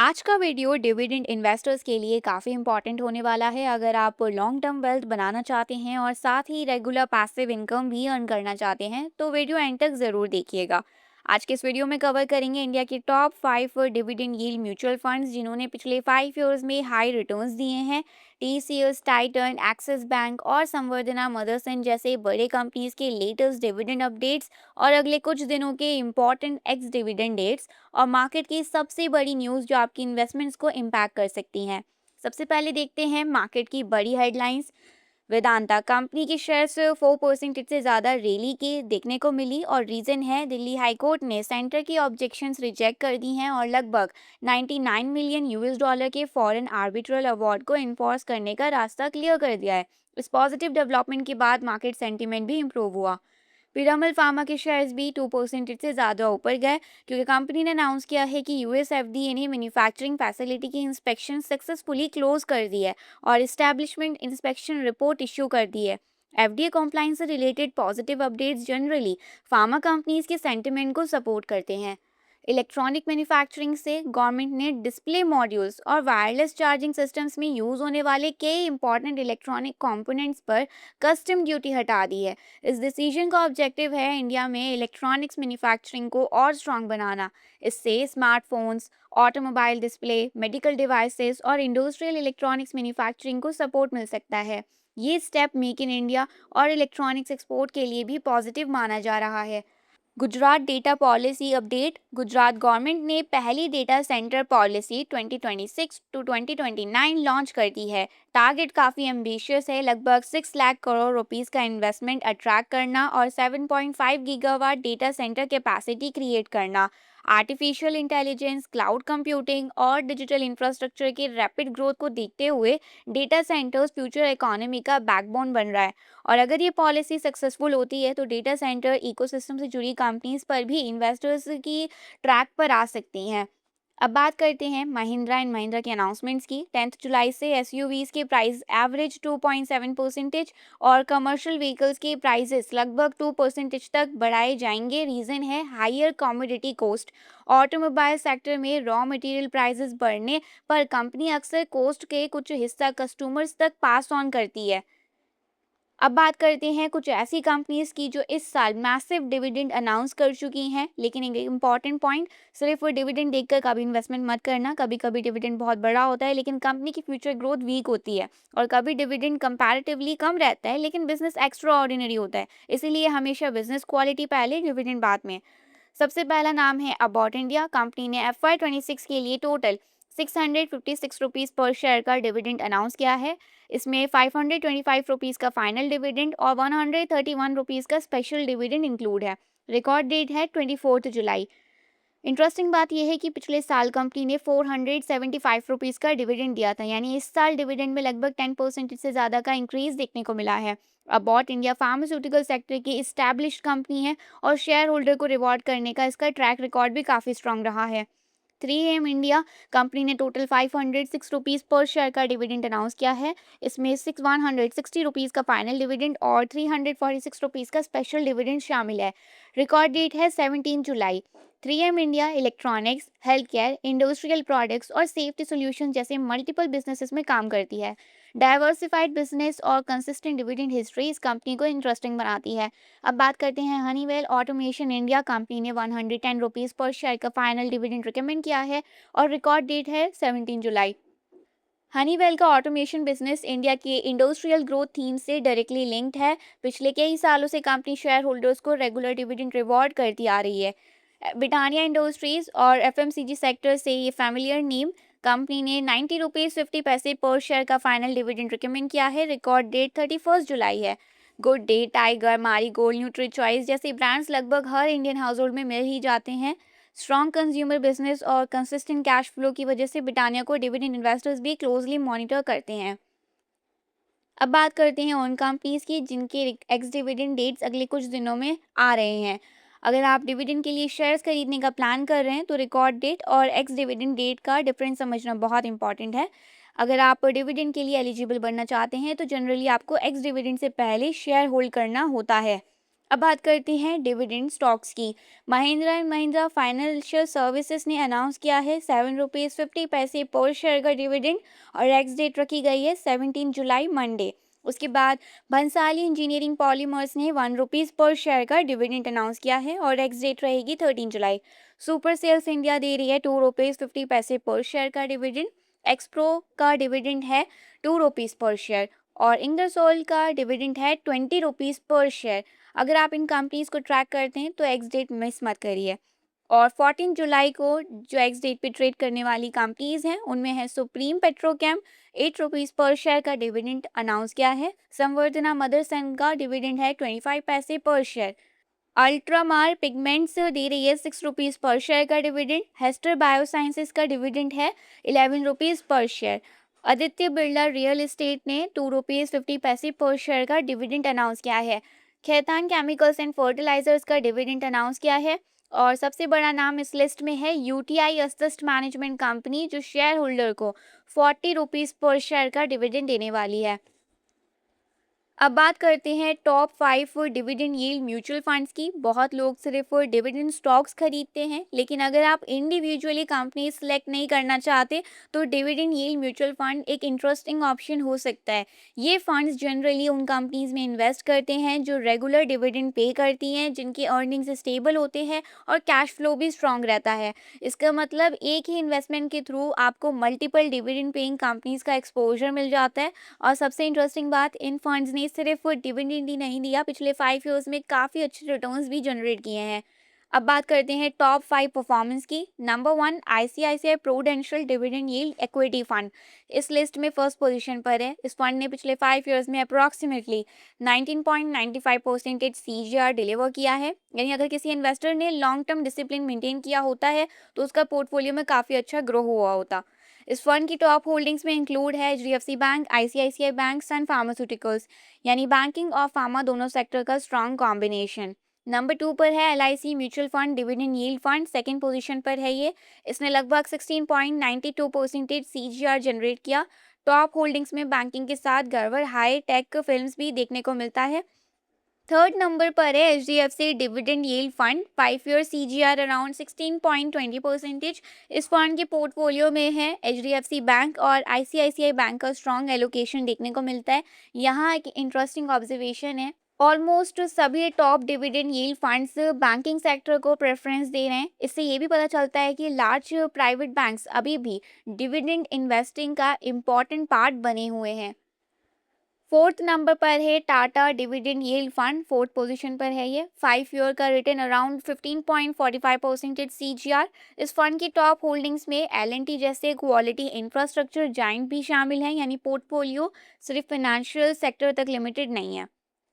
आज का video dividend investors के लिए काफ़ी इंपॉर्टेंट होने वाला है। अगर आप लॉन्ग टर्म वेल्थ बनाना चाहते हैं और साथ ही रेगुलर पैसिव इनकम भी अर्न करना चाहते हैं तो वीडियो एंड तक ज़रूर देखिएगा। आज के इस वीडियो में कवर करेंगे इंडिया के top 5 dividend yield mutual funds जिन्होंने पिछले 5 ईयर्स में हाई रिटर्न्स दिए हैं। टीसीएस, टाइटन, एक्सिस बैंक और संवर्धना मदरसन जैसे बड़े कंपनीज के लेटेस्ट डिविडेंड अपडेट्स और अगले कुछ दिनों के इम्पॉर्टेंट एक्स डिविडेंड डेट्स और मार्केट की सबसे बड़ी न्यूज़ जो आपकी इन्वेस्टमेंट्स को इम्पैक्ट कर सकती हैं। सबसे पहले देखते हैं मार्केट की बड़ी हेडलाइंस। वेदांता कंपनी के शेयर्स 4% से ज़्यादा रैली के देखने को मिली और रीज़न है दिल्ली हाई कोर्ट ने सेंटर की ऑब्जेक्शंस रिजेक्ट कर दी हैं और लगभग 99 मिलियन यूएस डॉलर के फॉरेन आर्बिट्रल अवार्ड को इन्फोर्स करने का रास्ता क्लियर कर दिया है। इस पॉजिटिव डेवलपमेंट के बाद मार्केट सेंटीमेंट भी इम्प्रूव हुआ। पिरामल फार्मा के शेयर्स भी 2% से ज़्यादा ऊपर गए क्योंकि कंपनी ने अनाउंस किया है कि यूएस एफडीए ने मैन्युफैक्चरिंग फैसिलिटी की इंस्पेक्शन सक्सेसफुली क्लोज कर दी है और इस्टेब्लिशमेंट इंस्पेक्शन रिपोर्ट इश्यू कर दी है। एफडीए कॉम्प्लाइंस से related positive updates generally pharma companies के सेंटिमेंट को सपोर्ट करते हैं। इलेक्ट्रॉनिक मैन्युफैक्चरिंग से गवर्नमेंट ने डिस्प्ले मॉड्यूल्स और वायरलेस चार्जिंग सिस्टम्स में यूज होने वाले कई इंपॉर्टेंट इलेक्ट्रॉनिक कंपोनेंट्स पर कस्टम ड्यूटी हटा दी है। इस डिसीजन का ऑब्जेक्टिव है इंडिया में इलेक्ट्रॉनिक्स मैन्युफैक्चरिंग को और स्ट्रांग बनाना। इससे smartphones, automobile display, medical devices और इंडस्ट्रियल इलेक्ट्रॉनिक्स मैन्युफैक्चरिंग को सपोर्ट मिल सकता है। ये स्टेप मेक इन इंडिया और इलेक्ट्रॉनिक्स एक्सपोर्ट के लिए भी पॉजिटिव माना जा रहा है। Gujarat data policy update. Gujarat government ने पहली data centre policy 2026 to 2029 launch कर दी है। टारगेट काफ़ी एम्बिशियस है, लगभग 6 लाख करोड़ रुपीस का इन्वेस्टमेंट अट्रैक्ट करना और 7.5 gigawatt data centre capacity create करना। आर्टिफिशियल इंटेलिजेंस, क्लाउड कंप्यूटिंग और डिजिटल इंफ्रास्ट्रक्चर के रैपिड ग्रोथ को देखते हुए डेटा सेंटर्स फ्यूचर इकोनॉमी का बैकबोन बन रहा है। और अगर ये पॉलिसी सक्सेसफुल होती है तो डेटा सेंटर इकोसिस्टम से जुड़ी कंपनीज पर भी इन्वेस्टर्स की ट्रैक पर आ सकती हैं। अब बात करते हैं महिंद्रा एंड महिंद्रा के अनाउंसमेंट्स की। 10 जुलाई से एसयूवीज के प्राइस एवरेज 2.7% और कमर्शियल व्हीकल्स के प्राइसेस लगभग 2% तक बढ़ाए जाएंगे। रीजन है higher commodity cost. Automobile sector में रॉ मटेरियल प्राइसेस बढ़ने पर कंपनी अक्सर कॉस्ट के कुछ हिस्सा कस्टमर्स तक पास ऑन करती है। अब बात करते हैं कुछ ऐसी कंपनीज की जो इस साल मैसिव डिविडेंड अनाउंस कर चुकी हैं। लेकिन एक इम्पॉर्टेंट पॉइंट, सिर्फ डिविडेंड देखकर कभी इन्वेस्टमेंट मत करना। कभी कभी डिविडेंड बहुत बड़ा होता है लेकिन कंपनी की फ्यूचर ग्रोथ वीक होती है और कभी डिविडेंड कंपैरेटिवली कम रहता है लेकिन बिजनेस एक्स्ट्रा ऑर्डिनरी होता है। इसीलिए हमेशा बिजनेस क्वालिटी पहले, डिविडेंड बाद में। सबसे पहला नाम है अबाउट इंडिया। कंपनी ने FY26 के लिए टोटल 656 रुपीज़ पर शेयर का डिविडेंड अनाउंस किया है। इसमें 525 रुपीज़ का फाइनल डिविडेंड और 131 रुपीज़ का स्पेशल डिविडेंड इंक्लूड है। रिकॉर्ड डेट है 24 जुलाई। इंटरेस्टिंग बात यह है कि पिछले साल कंपनी ने 475 रुपीज़ का डिविडेंड दिया था, यानी इस साल डिविडेंड में लगभग 10% से ज़्यादा का इंक्रीज देखने को मिला है। अबॉट इंडिया फार्मास्यूटिकल सेक्टर की इस्टेब्लिश्ड कंपनी है और शेयर होल्डर को रिवॉर्ड करने का इसका ट्रैक रिकॉर्ड भी काफ़ी स्ट्रांग रहा है। 3M इंडिया कंपनी ने टोटल 506 रुपीज़ पर शेयर का डिविडेंड अनाउंस किया है। इसमें 160 रुपीज़ का फाइनल डिविडेंड और 346 रुपीज़ का स्पेशल डिविडेंड शामिल है। रिकॉर्ड डेट है 17 जुलाई। 3M India electronics, health care, industrial products और सेफ्टी सॉल्यूशन जैसे मल्टीपल बिजनेसेस में काम करती है। डाइवर्सिफाइड बिजनेस और कंसिस्टेंट डिविडेंड हिस्ट्री इस कंपनी को इंटरेस्टिंग बनाती है। अब बात करते हैं हनीवेल ऑटोमेशन इंडिया। कंपनी ने 110 रुपीज़ पर शेयर का फाइनल डिविडेंड रिकमेंड किया है और रिकॉर्ड डेट है 17 जुलाई। हनीवेल का ऑटोमेशन बिजनेस इंडिया के इंडस्ट्रियल ग्रोथ थीम से डायरेक्टली लिंक्ड है। पिछले कई सालों से कंपनी शेयर होल्डर्स को रेगुलर डिविडेंड रिवॉर्ड करती आ रही है। ब्रिटानिया इंडस्ट्रीज और एफएमसीजी सेक्टर से ये फैमिलियर नेम। कंपनी ने 90 रुपीज़ 50 पैसे पर शेयर का फाइनल डिविडेंड रिकमेंड किया है। रिकॉर्ड डेट 31 जुलाई है। गुड डे, टाइगर, मारी गोल्ड, न्यूट्री चॉइस जैसे ब्रांड्स लगभग हर इंडियन हाउस होल्ड में मिल ही जाते हैं। स्ट्रॉन्ग कंज्यूमर बिजनेस और कंसिस्टेंट कैश फ्लो की वजह से ब्रिटानिया को डिविडेंड इन्वेस्टर्स भी क्लोजली मॉनिटर करते हैं। अब बात करते हैं उन कंपनीज की जिनके एक्स डिविडेंड डेट्स अगले कुछ दिनों में आ रहे हैं। अगर आप डिविडेंड के लिए शेयर्स खरीदने का प्लान कर रहे हैं तो रिकॉर्ड डेट और एक्स डिविडेंड डेट का डिफरेंस समझना बहुत इंपॉर्टेंट है। अगर आप डिविडेंड के लिए एलिजिबल बनना चाहते हैं तो जनरली आपको एक्स डिविडेंड से पहले शेयर होल्ड करना होता है। अब बात करते हैं डिविडेंड स्टॉक्स की। Mahindra and Mahindra financial services ने अनाउंस किया है ₹7.50 पर शेयर का डिविडेंड और एक्स डेट रखी गई है 17 जुलाई मंडे। उसके बाद भंसाली इंजीनियरिंग पॉलीमर्स ने ₹1 पर शेयर का डिविडेंड अनाउंस किया है और एक्स डेट रहेगी 13 जुलाई। सुपर सेल्स इंडिया दे रही है ₹2.50 पर शेयर का डिविडेंड। एक्सप्रो का डिविडेंड है ₹2 पर शेयर और इंगरसोल का डिविडेंड है ₹20 पर शेयर। अगर आप इन कंपनीज को ट्रैक करते हैं तो एक्स डेट मिस मत करिए। और 14 जुलाई को जो एक्स डेट पे ट्रेड करने वाली कंपनीज हैं उनमें है सुप्रीम पेट्रोकेम, ₹8 पर शेयर का डिविडेंड अनाउंस किया है। संवर्धना मदरसन का डिविडेंड है 25 पैसे पर शेयर। अल्ट्रामार पिगमेंट्स दे रही है ₹6 पर शेयर का डिविडेंड। हेस्टर बायोसाइंसेस का डिविडेंड है ₹11 पर share. Aditya Birla real estate ने ₹2.50 पर शेयर का डिविडेंड अनाउंस किया है। खैतान केमिकल्स एंड फर्टिलाइजर्स का डिविडेंड अनाउंस किया है। और सबसे बड़ा नाम इस लिस्ट में है यूटीआई असिस्ट मैनेजमेंट कंपनी, जो शेयर होल्डर को ₹40 पर शेयर का डिविडेंड देने वाली है। अब बात करते हैं top 5 dividend yield mutual funds की। बहुत लोग सिर्फ डिविडेंड स्टॉक्स खरीदते हैं, लेकिन अगर आप इंडिविजुअली कंपनी सेलेक्ट नहीं करना चाहते तो डिविडेंड यील्ड म्यूचुअल फंड एक इंटरेस्टिंग ऑप्शन हो सकता है। ये फंड्स जनरली उन कंपनीज में इन्वेस्ट करते हैं जो रेगुलर डिविडेंड पे करती हैं, जिनके अर्निंग्स स्टेबल होते हैं और कैश फ्लो भी स्ट्रांग रहता है। इसका मतलब एक ही इन्वेस्टमेंट के थ्रू आपको मल्टीपल डिविडेंड पेइंग कंपनीज का एक्सपोजर मिल जाता है। और सबसे इंटरेस्टिंग बात, इन फंड्स ने सिर्फ डिविडेंड ही नहीं दिया, पिछले 5 ईयर्स में काफ़ी अच्छे रिटर्न्स भी जनरेट किए हैं। अब बात करते हैं टॉप 5 परफॉर्मेंस की। Number 1, ICICI prudential dividend yield equity fund इस लिस्ट में फर्स्ट पोजीशन पर है। इस फंड ने पिछले 5 ईयर्स में अप्रॉक्सीमेटली 19.95% सीजीआर डिलीवर किया है। यानी अगर किसी इन्वेस्टर ने लॉन्ग टर्म डिसिप्लिन मेंटेन किया होता है तो उसका पोर्टफोलियो में काफ़ी अच्छा ग्रो हुआ होता। इस फंड की टॉप होल्डिंग्स में इंक्लूड है एचडीएफसी बैंक, आईसीआईसीआई बैंक, सन फार्मास्यूटिकल्स, यानी बैंकिंग और फार्मा दोनों सेक्टर का स्ट्रॉन्ग कॉम्बिनेशन। नंबर 2 पर है LIC mutual fund dividend yield fund, second position पर है ये। इसने लगभग 16.92% सीजीआर जनरेट किया। टॉप होल्डिंग्स में बैंकिंग के साथ गड़बड़ हाई टेक फिल्म्स भी देखने को मिलता है। थर्ड नंबर पर है HDFC dividend yield fund, 5 year CGR around 16.20%। इस फंड के पोर्टफोलियो में है एचडीएफसी बैंक और आईसीआईसीआई बैंक का स्ट्रॉन्ग एलोकेशन देखने को मिलता है। यहाँ एक इंटरेस्टिंग ऑब्जर्वेशन है, ऑलमोस्ट सभी top dividend yield funds banking sector को प्रेफरेंस दे रहे हैं। इससे ये भी पता चलता है कि लार्ज प्राइवेट बैंक्स अभी भी डिविडेंड इन्वेस्टिंग का इम्पॉर्टेंट पार्ट बने हुए हैं। फोर्थ नंबर पर है Tata dividend yield fund, fourth position पर है ये। 5 ईयर का रिटर्न अराउंड 15.45% सीजीआर। इस फंड की टॉप होल्डिंग्स में एलएनटी जैसे क्वालिटी इंफ्रास्ट्रक्चर जाइंट भी शामिल हैं, यानी पोर्टफोलियो सिर्फ फाइनेंशियल सेक्टर तक लिमिटेड नहीं है।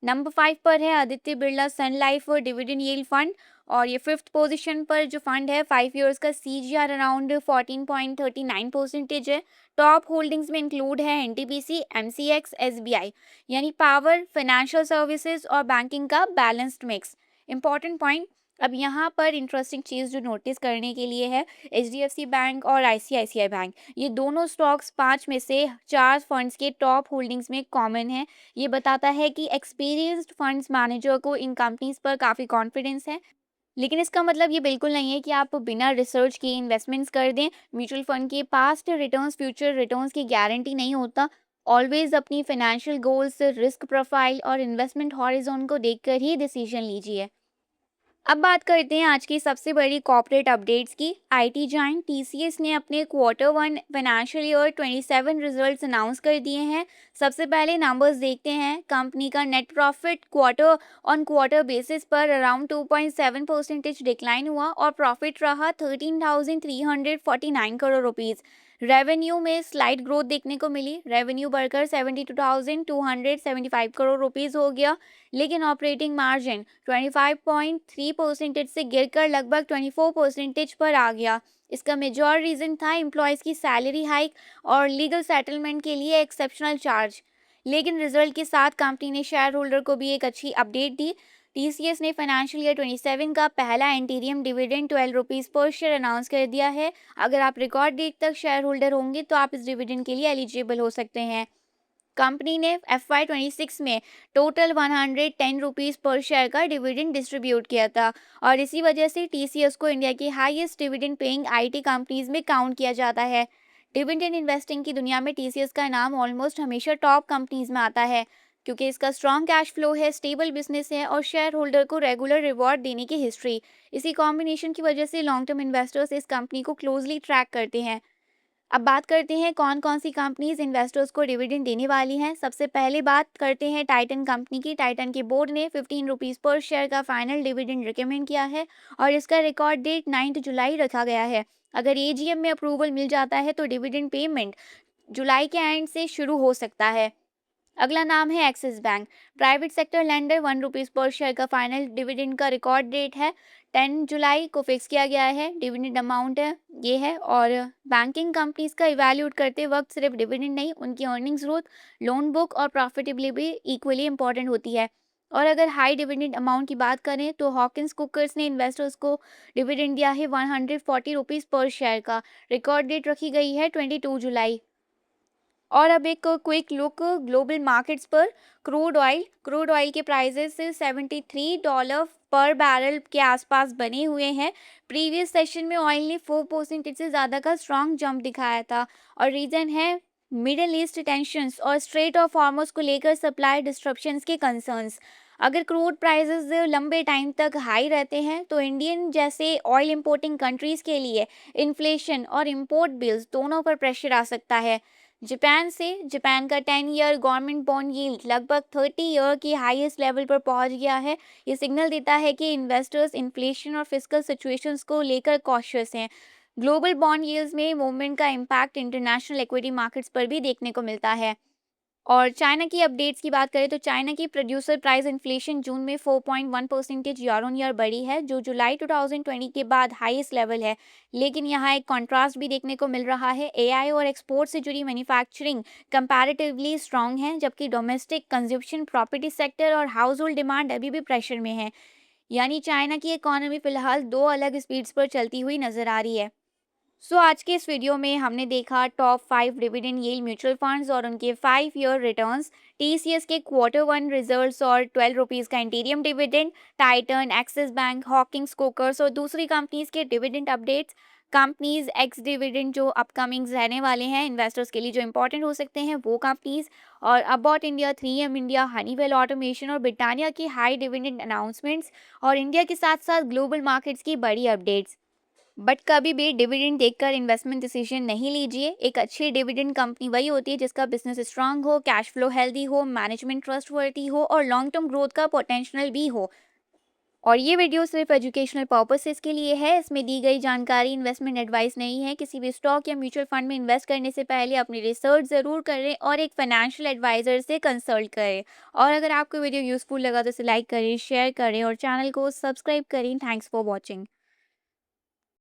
नंबर 5 पर है आदित्य बिरला सन लाइफ डिविडेंड यील्ड फंड और ये फिफ्थ पोजीशन पर जो फंड है 5 ईयर्स का सीजीआर अराउंड 14.39% है। टॉप होल्डिंग्स में इंक्लूड है एनटीपीसी, एमसीएक्स, एसबीआई, यानी पावर, फाइनेंशियल सर्विसेज और बैंकिंग का बैलेंस्ड मिक्स। इंपॉर्टेंट पॉइंट, अब यहाँ पर इंटरेस्टिंग चीज़ जो नोटिस करने के लिए है, एचडीएफसी बैंक और आईसीआईसीआई बैंक, ये दोनों स्टॉक्स 5 में से 4 फंड्स के टॉप होल्डिंग्स में कॉमन है। ये बताता है कि एक्सपीरियंस्ड फंड्स मैनेजर को इन कंपनीज पर काफ़ी कॉन्फिडेंस है। लेकिन इसका मतलब ये बिल्कुल नहीं है कि आप बिना रिसर्च किए इन्वेस्टमेंट्स कर दें। म्यूचुअल फंड के पास्ट रिटर्न्स फ्यूचर रिटर्न्स की गारंटी नहीं होता। ऑलवेज अपनी फाइनेंशियल गोल्स, रिस्क प्रोफाइल और इन्वेस्टमेंट हॉरिजॉन को देखकर ही डिसीजन लीजिए। अब बात करते हैं आज की सबसे बड़ी कॉर्पोरेट अपडेट्स की। आईटी जायंट टीसीएस ने अपने Q1 financial year 27 results announce कर दिए हैं। सबसे पहले नंबर्स देखते हैं। कंपनी का net profit quarter on quarter basis पर अराउंड 2.7% डिक्लाइन हुआ और प्रॉफिट रहा 13,349 करोड़ रुपीस। रेवेन्यू में स्लाइड ग्रोथ देखने को मिली, रेवेन्यू बढ़कर 72,275 करोड़ रुपीस हो गया, लेकिन ऑपरेटिंग मार्जिन 25.3% से गिरकर लगभग 24% पर आ गया। इसका मेजर रीजन था एम्प्लॉयज़ की सैलरी हाइक और लीगल सेटलमेंट के लिए एक्सेप्शनल चार्ज। लेकिन रिजल्ट के साथ कंपनी ने शेयर होल्डर को भी एक अच्छी अपडेट दी। टीसीएस ने फाइनेंशियल ईयर 27 का पहला इंटीरियम डिविडेंड ₹12 पर शेयर अनाउंस कर दिया है। अगर आप रिकॉर्ड डेट तक शेयर होल्डर होंगे तो आप इस डिविडेंड के लिए एलिजिबल हो सकते हैं। कंपनी ने FY26 में टोटल 110 रुपीज़ पर शेयर का डिविडेंड डिस्ट्रीब्यूट किया था और इसी वजह से टीसीएस को इंडिया की highest dividend paying IT companies में काउंट किया जाता है। डिविडेंड इन्वेस्टिंग की दुनिया में टीसीएस का नाम ऑलमोस्ट हमेशा टॉप कंपनीज में आता है क्योंकि इसका स्ट्रॉन्ग कैश फ्लो है, स्टेबल बिजनेस है और शेयर होल्डर को रेगुलर रिवॉर्ड देने की हिस्ट्री। इसी कॉम्बिनेशन की वजह से लॉन्ग टर्म इन्वेस्टर्स इस कंपनी को क्लोजली ट्रैक करते हैं। अब बात करते हैं कौन कौन सी कंपनीज इन्वेस्टर्स को डिविडेंड देने वाली हैं। सबसे पहले बात करते हैं टाइटन कंपनी की। टाइटन के बोर्ड ने 15 रुपीज़ पर शेयर का फाइनल डिविडेंड रिकमेंड किया है और इसका रिकॉर्ड डेट 9 जुलाई रखा गया है। अगर एजीएम में अप्रूवल मिल जाता है तो डिविडेंड पेमेंट जुलाई के एंड से शुरू हो सकता है। अगला नाम है axis bank. Private sector lender 1 rupees पर शेयर का फाइनल डिविडेंड का रिकॉर्ड डेट है 10 जुलाई को फिक्स किया गया है। डिविडेंड अमाउंट है ये है और बैंकिंग कंपनीज का इवैल्यूएट करते वक्त सिर्फ डिविडेंड नहीं, उनकी अर्निंग्स ग्रोथ, लोन बुक और प्रॉफिटेबिलिटी भी इक्वली इंपॉर्टेंट होती है। और अगर हाई डिविडेंड अमाउंट की बात करें तो हॉकिंस कुकर्स ने इन्वेस्टर्स को डिविडेंड दिया है 140 रुपीज़ पर शेयर का। रिकॉर्ड डेट रखी गई है 22 जुलाई। और अब एक क्विक लुक ग्लोबल मार्केट्स पर। क्रूड ऑयल के प्राइसेस $73 पर बैरल के आसपास बने हुए हैं। प्रीवियस सेशन में ऑयल ने 4% से ज़्यादा का स्ट्रॉन्ग जंप दिखाया था और रीज़न है मिडिल ईस्ट टेंशंस और स्ट्रेट ऑफ हॉर्मुज़ को लेकर सप्लाई डिस्ट्रप्शंस के कंसर्न्स। अगर क्रूड प्राइसेस लंबे टाइम तक हाई रहते हैं तो इंडियन जैसे ऑयल इंपोर्टिंग कंट्रीज़ के लिए इन्फ्लेशन और इंपोर्ट बिल्स दोनों पर प्रेशर आ सकता है। जापान का 10 ईयर गवर्नमेंट बॉन्ड यील्ड लगभग 30 ईयर की हाईएस्ट लेवल पर पहुंच गया है। ये सिग्नल देता है कि इन्वेस्टर्स इन्फ्लेशन और फिस्कल सिचुएशंस को लेकर कॉशियस हैं। ग्लोबल बॉन्ड यील्ड्स में मूवमेंट का इम्पैक्ट इंटरनेशनल इक्विटी मार्केट्स पर भी देखने को मिलता है। और चाइना की अपडेट्स की बात करें तो चाइना की प्रोड्यूसर प्राइस इन्फ्लेशन जून में 4.1% ईयर ऑन ईयर बढ़ी है, जो जुलाई 2020 के बाद हाईएस्ट लेवल है। लेकिन यहाँ एक कॉन्ट्रास्ट भी देखने को मिल रहा है। एआई और एक्सपोर्ट से जुड़ी मैन्युफैक्चरिंग कंपैरेटिवली स्ट्रांग है, जबकि डोमेस्टिक कंजप्शन, प्रॉपर्टी सेक्टर और हाउस होल्ड डिमांड अभी भी प्रेशर में है। यानी चाइना की इकोनॉमी फिलहाल दो अलग स्पीड्स पर चलती हुई नजर आ रही है। आज के इस वीडियो में हमने देखा top 5 dividend yield mutual funds और उनके 5 ईयर रिटर्न्स, टीसीएस के Q1 रिजल्ट्स और 12 रुपीज़ का interim dividend, Titan, Axis Bank, Hawkins Cookers और दूसरी कंपनीज के dividend updates. Companies ex dividend जो अपकमिंग रहने वाले हैं इन्वेस्टर्स के लिए जो इंपॉर्टेंट हो सकते हैं वो कंपनीज, और about India, 3M India, Honeywell automation और ब्रिटानिया की हाई डिविडेंड अनाउंसमेंट्स और इंडिया के साथ साथ ग्लोबल मार्केट्स की बड़ी अपडेट्स। बट कभी भी डिविडेंड देखकर इन्वेस्टमेंट डिसीजन नहीं लीजिए। एक अच्छी डिविडेंड कंपनी वही होती है जिसका बिजनेस स्ट्रांग हो, कैश फ्लो हेल्दी हो, मैनेजमेंट ट्रस्टवर्दी हो और लॉन्ग टर्म ग्रोथ का पोटेंशियल भी हो। और ये वीडियो सिर्फ एजुकेशनल पर्पसेस के लिए है। इसमें दी गई जानकारी इन्वेस्टमेंट एडवाइस नहीं है। किसी भी स्टॉक या म्यूचुअल फंड में इन्वेस्ट करने से पहले अपनी रिसर्च ज़रूर करें और एक फाइनेंशियल एडवाइजर से कंसल्ट करें। और अगर आपको वीडियो यूजफुल लगा तो इसे लाइक करें, शेयर करें और चैनल को सब्सक्राइब करें। Thanks for watching.